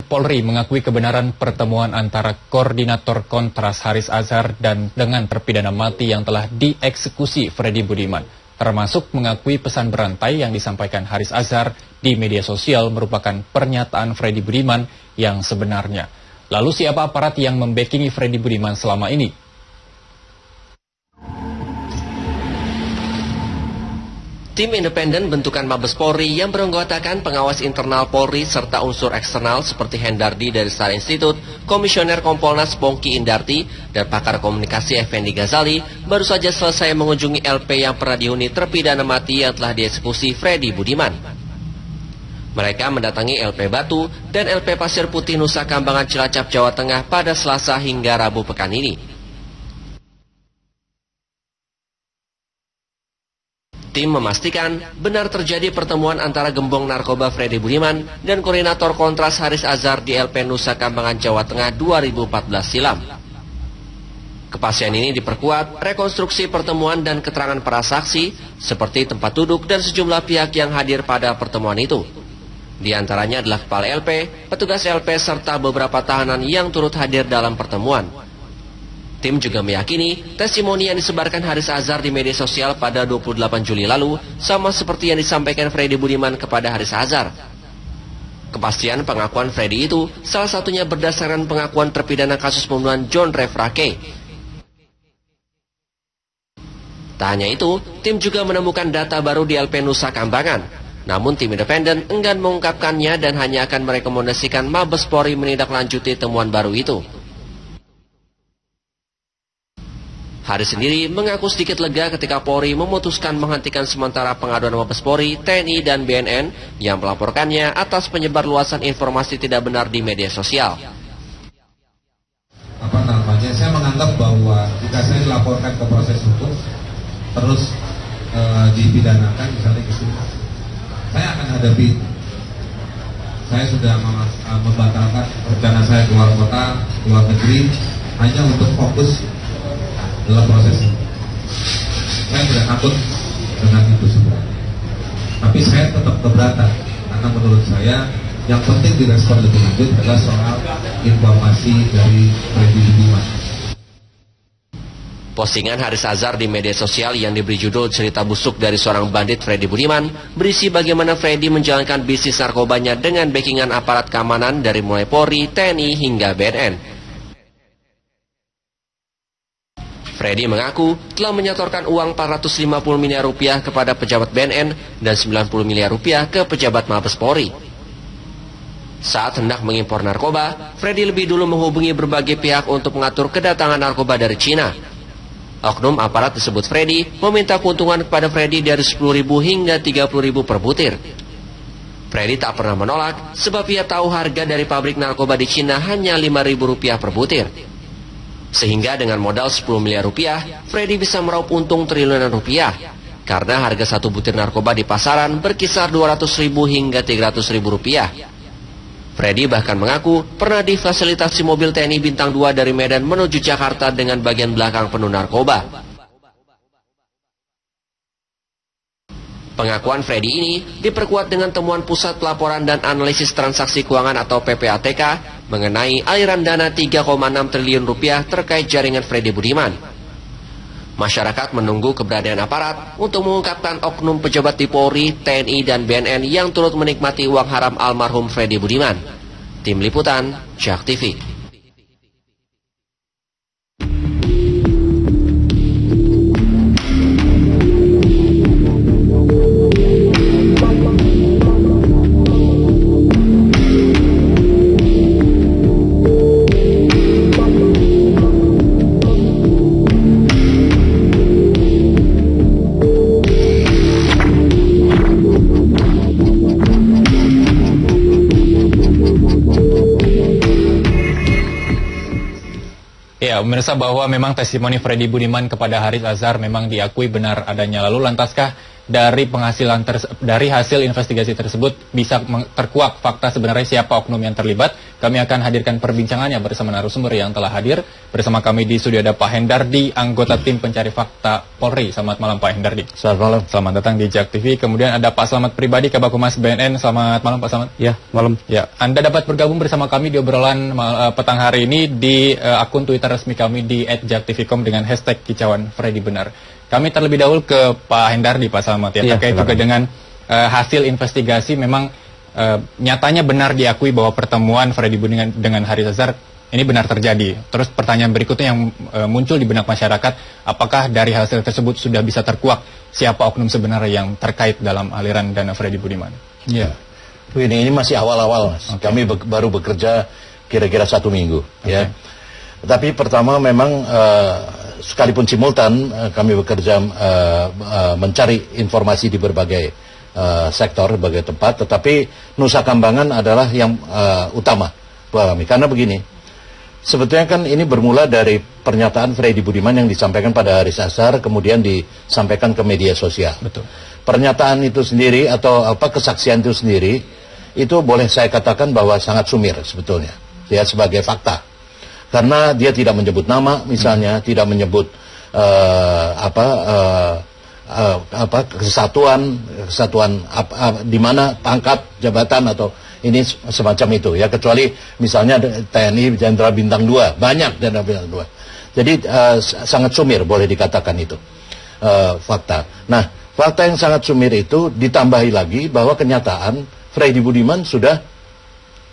Polri mengakui kebenaran pertemuan antara koordinator Kontras Haris Azhar dan dengan terpidana mati yang telah dieksekusi Freddy Budiman, termasuk mengakui pesan berantai yang disampaikan Haris Azhar di media sosial merupakan pernyataan Freddy Budiman yang sebenarnya. Lalu siapa aparat yang membackingi Freddy Budiman selama ini? Tim independen bentukan Mabes Polri yang beranggotakan pengawas internal Polri serta unsur eksternal seperti Hendardi dari Star Institute, Komisioner Kompolnas Pongki Indarti, dan pakar komunikasi Effendi Ghazali baru saja selesai mengunjungi LP yang pernah dihuni terpidana mati yang telah dieksekusi Freddy Budiman. Mereka mendatangi LP Batu dan LP Pasir Putih Nusa Kambangan Cilacap, Jawa Tengah pada Selasa hingga Rabu pekan ini. Tim memastikan benar terjadi pertemuan antara gembong narkoba Freddy Budiman dan koordinator Kontras Haris Azhar di LP Nusa Kambangan, Jawa Tengah 2014 silam. Kepastian ini diperkuat rekonstruksi pertemuan dan keterangan para saksi seperti tempat duduk dan sejumlah pihak yang hadir pada pertemuan itu. Di antaranya adalah kepala LP, petugas LP serta beberapa tahanan yang turut hadir dalam pertemuan. Tim juga meyakini testimoni yang disebarkan Haris Azhar di media sosial pada 28 Juli lalu sama seperti yang disampaikan Freddy Budiman kepada Haris Azhar. Kepastian pengakuan Freddy itu salah satunya berdasarkan pengakuan terpidana kasus pembunuhan John Rev Rake. Tak hanya itu, tim juga menemukan data baru di LP Nusa Kambangan. Namun tim independen enggan mengungkapkannya dan hanya akan merekomendasikan Mabes Polri menindaklanjuti temuan baru itu. Haris sendiri mengaku sedikit lega ketika Polri memutuskan menghentikan sementara pengaduan Mabes Polri, TNI, dan BNN yang melaporkannya atas penyebar luasan informasi tidak benar di media sosial. Saya menganggap bahwa jika saya dilaporkan ke proses hukum, terus dipidanakan misalnya gitu, saya akan hadapi. Saya sudah membatalkan rencana saya keluar kota, keluar negeri, hanya untuk fokus dalam proses ini. Saya tidak takut dengan itu semua. Tapi saya tetap keberatan karena menurut saya yang penting direspon lebih lanjut adalah soal informasi dari Freddy Budiman. Postingan Haris Azhar di media sosial yang diberi judul cerita busuk dari seorang bandit Freddy Budiman berisi bagaimana Freddy menjalankan bisnis narkobanya dengan backingan aparat keamanan dari mulai Polri, TNI hingga BNN. Freddy mengaku telah menyetorkan uang 450 miliar rupiah kepada pejabat BNN dan 90 miliar rupiah ke pejabat Mabes Polri. Saat hendak mengimpor narkoba, Freddy lebih dulu menghubungi berbagai pihak untuk mengatur kedatangan narkoba dari Cina. Oknum aparat disebut Freddy meminta keuntungan kepada Freddy dari 10.000 hingga 30.000 per butir. Freddy tak pernah menolak sebab ia tahu harga dari pabrik narkoba di Cina hanya 5.000 rupiah per butir. Sehingga dengan modal 10 miliar rupiah, Freddy bisa meraup untung triliunan rupiah. Karena harga satu butir narkoba di pasaran berkisar 200.000 hingga 300.000 rupiah. Freddy bahkan mengaku pernah difasilitasi mobil TNI Bintang 2 dari Medan menuju Jakarta dengan bagian belakang penuh narkoba. Pengakuan Freddy ini diperkuat dengan temuan Pusat Pelaporan dan Analisis Transaksi Keuangan atau PPATK mengenai aliran dana 3,6 triliun rupiah terkait jaringan Freddy Budiman. Masyarakat menunggu keberadaan aparat untuk mengungkapkan oknum pejabat di Polri, TNI, dan BNN yang turut menikmati uang haram almarhum Freddy Budiman. Tim Liputan, JAK TV. Ya, pemirsa, bahwa memang testimoni Freddy Budiman kepada Haris Azhar memang diakui benar adanya. Lalu lantaskah dari hasil investigasi tersebut bisa terkuak fakta sebenarnya siapa oknum yang terlibat? Kami akan hadirkan perbincangannya bersama narasumber yang telah hadir. Bersama kami di studio ada Pak Hendardi, anggota tim pencari fakta Polri. Selamat malam Pak Hendardi. Selamat malam. Selamat datang di Jak TV. Kemudian ada Pak Slamet Pribadi, Kabag Humas BNN. Selamat malam Pak Slamet. Ya, malam. Ya, Anda dapat bergabung bersama kami di obrolan petang hari ini di akun Twitter resmi kami di @jaktvcom dengan hashtag kicauan Freddy Benar. Kami terlebih dahulu ke Pak Hendardi, Pak Slamet ya, terkait juga dengan hasil investigasi. Memang nyatanya benar diakui bahwa pertemuan Freddy Budiman dengan Haris Azhar ini benar terjadi. Terus pertanyaan berikutnya yang muncul di benak masyarakat, apakah dari hasil tersebut sudah bisa terkuak siapa oknum sebenarnya yang terkait dalam aliran dana Freddy Budiman? Ya, ini masih awal-awal, Mas. Okay. Kami baru bekerja kira-kira 1 minggu, ya. Tapi pertama memang sekalipun simultan kami bekerja mencari informasi di berbagai sektor, berbagai tempat, tetapi Nusa Kambangan adalah yang utama buat kami. Karena begini, sebetulnya kan ini bermula dari pernyataan Freddy Budiman yang disampaikan pada Haris Azhar, kemudian disampaikan ke media sosial. Betul. Pernyataan itu sendiri atau kesaksian itu sendiri, itu boleh saya katakan bahwa sangat sumir sebetulnya, ya, sebagai fakta. Karena dia tidak menyebut nama, misalnya, tidak menyebut kesatuan di mana pangkat jabatan atau ini semacam itu, ya, kecuali misalnya TNI Jenderal Bintang 2, banyak Jenderal Bintang 2. Jadi sangat sumir boleh dikatakan itu fakta. Nah, fakta yang sangat sumir itu ditambahi lagi bahwa kenyataan Freddy Budiman sudah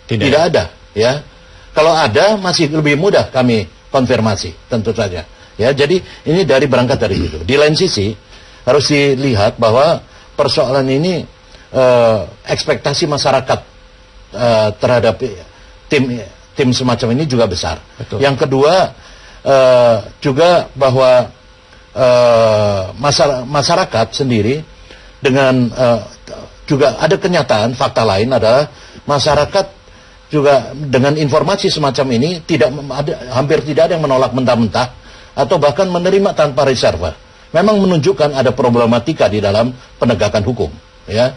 tidak ada, ya. Kalau ada masih lebih mudah kami konfirmasi, tentu saja, ya. Jadi ini berangkat dari itu. Di lain sisi harus dilihat bahwa persoalan ini ekspektasi masyarakat terhadap tim semacam ini juga besar. Betul. Yang kedua juga bahwa masyarakat sendiri dengan juga ada kenyataan fakta lain adalah masyarakat juga dengan informasi semacam ini hampir tidak ada yang menolak mentah-mentah atau bahkan menerima tanpa reserve. Memang menunjukkan ada problematika di dalam penegakan hukum, ya,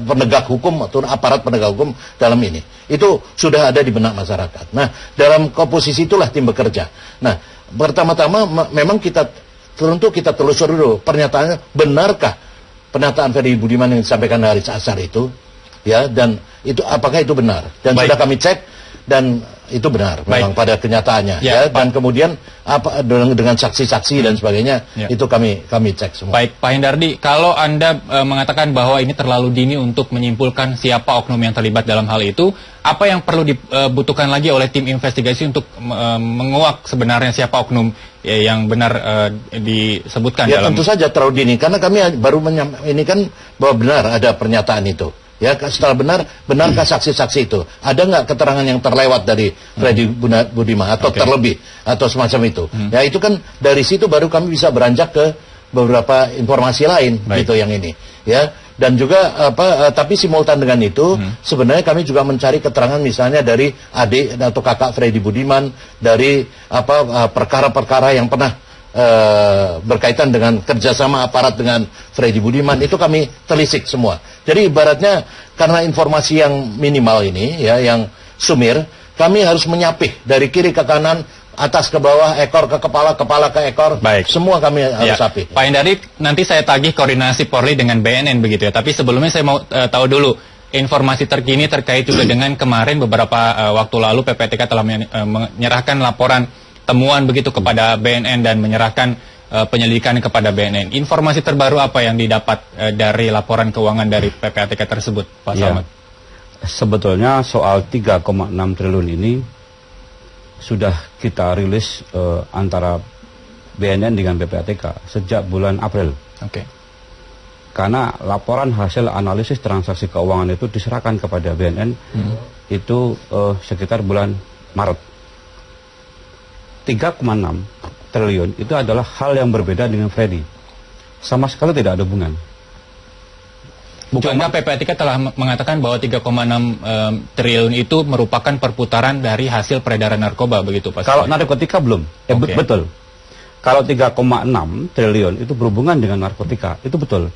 penegak hukum atau aparat penegak hukum dalam ini. Itu sudah ada di benak masyarakat. Nah, dalam komposisi itulah tim bekerja. Nah, pertama-tama memang kita telusur dulu pernyataannya, benarkah pernyataan Freddy Budiman yang disampaikan Haris Azhar itu, ya, dan itu apakah itu benar? Dan sudah kami cek dan itu benar memang pada kenyataannya, ya, dan kemudian apa dengan saksi-saksi dan sebagainya, itu kami cek semua. Baik, Pak Hendardi, kalau Anda mengatakan bahwa ini terlalu dini untuk menyimpulkan siapa oknum yang terlibat dalam hal itu, apa yang perlu dibutuhkan lagi oleh tim investigasi untuk menguak sebenarnya siapa oknum yang benar disebutkan ya, dalam... tentu saja terlalu dini, karena kami baru ini kan bahwa benar ada pernyataan itu. Ya, setelah benarkah saksi-saksi itu? Ada nggak keterangan yang terlewat dari Freddy Budiman atau terlebih atau semacam itu? Ya, itu kan dari situ baru kami bisa beranjak ke beberapa informasi lain gitu yang ini. Ya, dan juga tapi simultan dengan itu sebenarnya kami juga mencari keterangan misalnya dari adik atau kakak Freddy Budiman, dari perkara-perkara yang pernah berkaitan dengan kerjasama aparat dengan Freddy Budiman, itu kami telisik semua. Jadi ibaratnya karena informasi yang minimal ini, ya, yang sumir, kami harus menyapih dari kiri ke kanan, atas ke bawah, ekor ke kepala, kepala ke ekor. Baik. Semua kami harus sapih. Pak Hendardi, nanti saya tagih koordinasi Polri dengan BNN begitu ya. Tapi sebelumnya saya mau tahu dulu informasi terkini terkait juga dengan kemarin beberapa waktu lalu PPATK telah menyerahkan laporan temuan begitu kepada BNN dan menyerahkan penyelidikan kepada BNN. Informasi terbaru apa yang didapat dari laporan keuangan dari PPATK tersebut, Pak Slamet? Sebetulnya soal 3,6 triliun ini sudah kita rilis antara BNN dengan PPATK sejak bulan April. Oke. Karena laporan hasil analisis transaksi keuangan itu diserahkan kepada BNN itu sekitar bulan Maret. 3,6 triliun itu adalah hal yang berbeda dengan Freddy. Sama sekali tidak ada hubungan. Bukankah PPATK telah mengatakan bahwa 3,6 triliun itu merupakan perputaran dari hasil peredaran narkoba begitu, Pak? Kalau narkotika belum. Betul. Kalau 3,6 triliun itu berhubungan dengan narkotika, itu betul.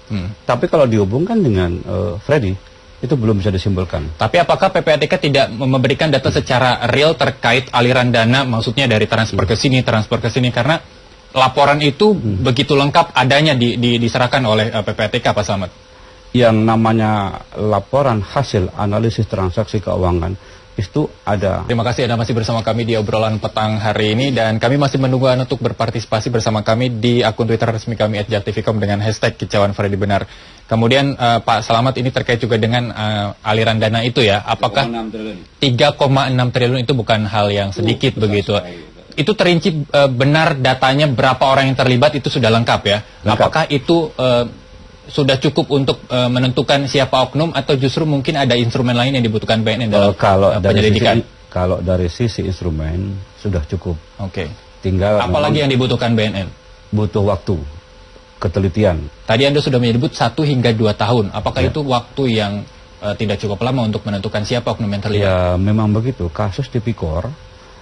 Tapi kalau dihubungkan dengan Freddy, itu belum bisa disimpulkan. Tapi apakah PPATK tidak memberikan data secara real terkait aliran dana, maksudnya dari transfer ke sini, karena laporan itu begitu lengkap adanya diserahkan oleh PPATK, Pak Slamet? Yang namanya laporan hasil analisis transaksi keuangan itu ada. Terima kasih Anda masih bersama kami di obrolan petang hari ini, dan kami masih menunggu Anda untuk berpartisipasi bersama kami di akun Twitter resmi kami @jaktivikom dengan hashtag kicauan Freddy Benar. Kemudian Pak Slamet, ini terkait juga dengan aliran dana itu ya, apakah 3,6 triliun itu bukan hal yang sedikit begitu? Itu terinci benar datanya berapa orang yang terlibat itu sudah lengkap ya? Lengkap. Apakah itu sudah cukup untuk menentukan siapa oknum, atau justru mungkin ada instrumen lain yang dibutuhkan BNN dalam penyelidikan? Kalau dari sisi instrumen sudah cukup. Oke. Tinggal apalagi yang dibutuhkan BNN? Butuh waktu, ketelitian. Tadi Anda sudah menyebut 1 hingga 2 tahun. Apakah itu waktu yang tidak cukup lama untuk menentukan siapa oknum yang terlibat? Ya memang begitu. Kasus tipikor,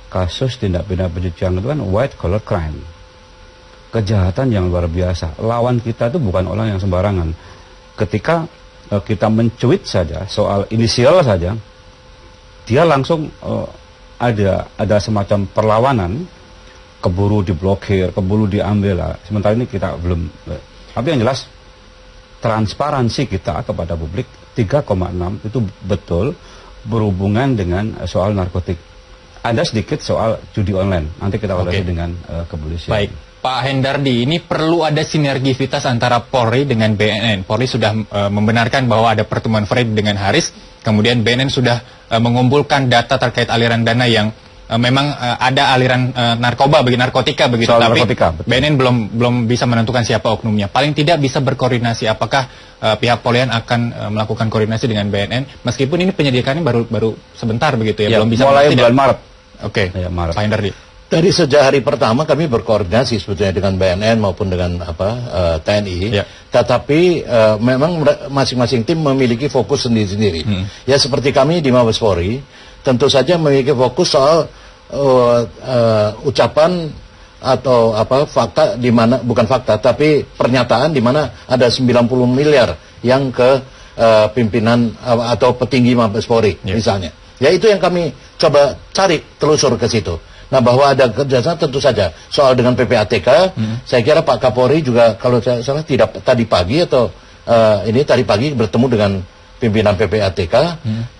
kasus tindak pidana pencucian itu kan white collar crime. Kejahatan yang luar biasa. Lawan kita itu bukan orang yang sembarangan. Ketika kita mencuit saja soal inisial saja, dia langsung ada semacam perlawanan, keburu diblokir, keburu diambil lah. Sementara ini kita belum. Tapi yang jelas transparansi kita kepada publik 3,6 itu betul berhubungan dengan soal narkotik. Ada sedikit soal judi online. Nanti kita koordinasi dengan kepolisian. Baik. Pak Hendardi, ini perlu ada sinergisitas antara Polri dengan BNN. Polri sudah membenarkan bahwa ada pertemuan Freddy dengan Haris, kemudian BNN sudah mengumpulkan data terkait aliran dana yang memang ada aliran narkotika begitu. Soal tapi narkotika, BNN belum bisa menentukan siapa oknumnya. Paling tidak bisa berkoordinasi. Apakah pihak Polri akan melakukan koordinasi dengan BNN, meskipun ini penyelidikannya baru sebentar begitu ya, belum bisa mulai bulan Maret. Oke, ya, Maret. Pak Hendardi. Dari sejak hari pertama kami berkoordinasi sebetulnya dengan BNN maupun dengan TNI, ya. Tetapi memang masing-masing tim memiliki fokus sendiri-sendiri. Ya seperti kami di Mabes Polri, tentu saja memiliki fokus soal ucapan atau fakta di mana, bukan fakta tapi pernyataan di mana ada 90 miliar yang ke pimpinan atau petinggi Mabes Polri misalnya. Ya itu yang kami coba cari, telusur ke situ. Nah bahwa ada kerjasama tentu saja. Soal dengan PPATK, saya kira Pak Kapolri juga kalau saya salah tidak tadi pagi atau tadi pagi bertemu dengan pimpinan PPATK,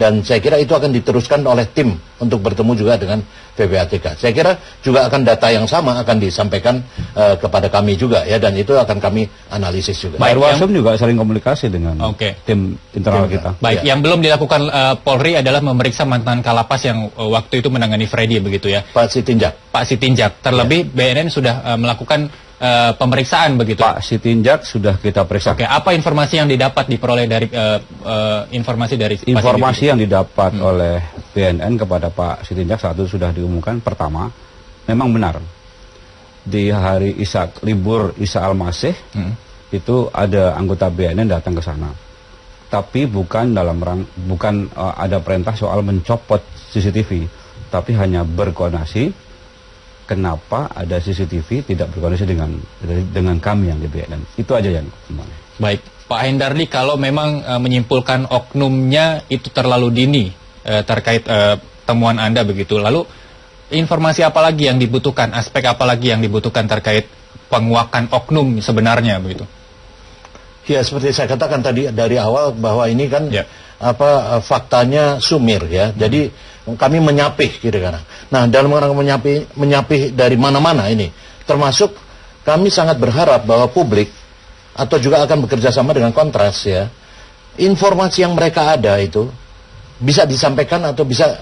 dan saya kira itu akan diteruskan oleh tim untuk bertemu juga dengan PPATK. Saya kira juga akan data yang sama akan disampaikan kepada kami juga ya, dan itu akan kami analisis juga. Pak Irwasum juga sering komunikasi dengan tim internal kita. Baik, yang belum dilakukan Polri adalah memeriksa mantan Kalapas yang waktu itu menangani Freddy begitu ya. Pak Sitinjak. Terlebih BNN sudah melakukan pemeriksaan begitu. Pak Sitinjak sudah kita periksa. Oke, apa informasi yang diperoleh dari informasi dari informasi yang didapat oleh BNN kepada Pak Sitinjak saat itu sudah diumumkan. Pertama, memang benar di hari libur Isa Al-Masih itu ada anggota BNN datang ke sana. Tapi bukan ada perintah soal mencopot CCTV, tapi hanya berkoordinasi. Kenapa ada CCTV tidak berkoordinasi dengan kami yang di BNN? Itu aja yang semuanya. Baik, Pak Hendardi, kalau memang menyimpulkan oknumnya itu terlalu dini terkait temuan Anda begitu, lalu informasi apa lagi yang dibutuhkan, aspek apa lagi yang dibutuhkan terkait penguakan oknum sebenarnya begitu? Ya seperti saya katakan tadi dari awal bahwa ini kan faktanya sumir ya. Jadi kami menyapih gitu kan. Nah, dalam rangka menyapih dari mana-mana ini, termasuk kami sangat berharap bahwa publik atau juga akan bekerja sama dengan Kontras ya. Informasi yang mereka ada itu bisa disampaikan atau bisa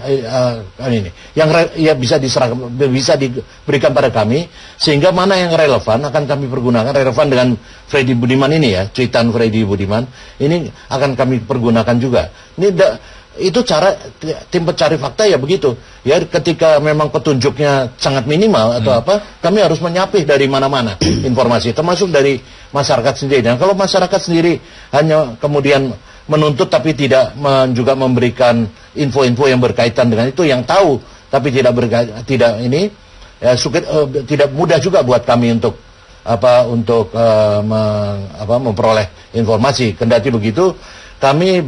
bisa diberikan pada kami, sehingga mana yang relevan akan kami pergunakan. Relevan dengan Freddy Budiman ini ya, cuitan Freddy Budiman ini akan kami pergunakan juga. Itu cara tim pencari fakta ya begitu ya, ketika memang petunjuknya sangat minimal atau kami harus menyapih dari mana-mana informasi, termasuk dari masyarakat sendiri. Dan kalau masyarakat sendiri hanya kemudian menuntut tapi tidak juga memberikan info-info yang berkaitan dengan itu, yang tahu tapi tidak mudah juga buat kami untuk memperoleh informasi. Kendati begitu, kami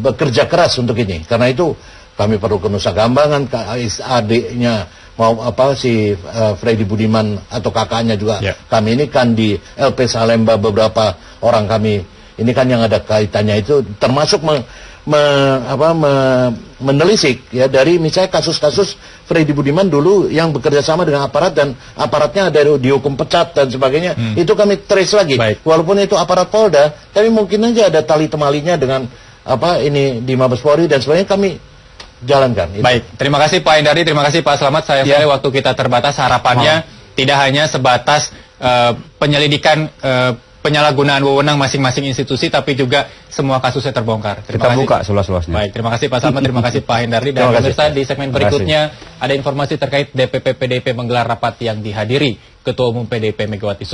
bekerja keras untuk ini. Karena itu kami perlu ke Nusa Kambangan, ke adiknya mau si Freddy Budiman atau kakaknya juga. Kami ini kan di LP Salemba beberapa orang kami ini kan yang ada kaitannya itu termasuk menelisik ya dari misalnya kasus-kasus Freddy Budiman dulu yang bekerja sama dengan aparat dan aparatnya ada dihukum pecat dan sebagainya. Itu kami trace lagi. Walaupun itu aparat Polda, tapi mungkin aja ada tali temalinya dengan ini di Mabes Polri dan sebagainya, kami jalankan. Baik, terima kasih Pak Hendardi, terima kasih Pak Slamet. Sayang sekali waktu kita terbatas. Harapannya tidak hanya sebatas penyelidikan penyalahgunaan wewenang masing-masing institusi, tapi juga semua kasusnya terbongkar. Kita buka seluas-luasnya. Baik, terima kasih Pak Slamet, terima kasih Pak Hendardi. Dan pemirsa, di segmen berikutnya ada informasi terkait DPP PDIP menggelar rapat yang dihadiri Ketua Umum PDIP Megawati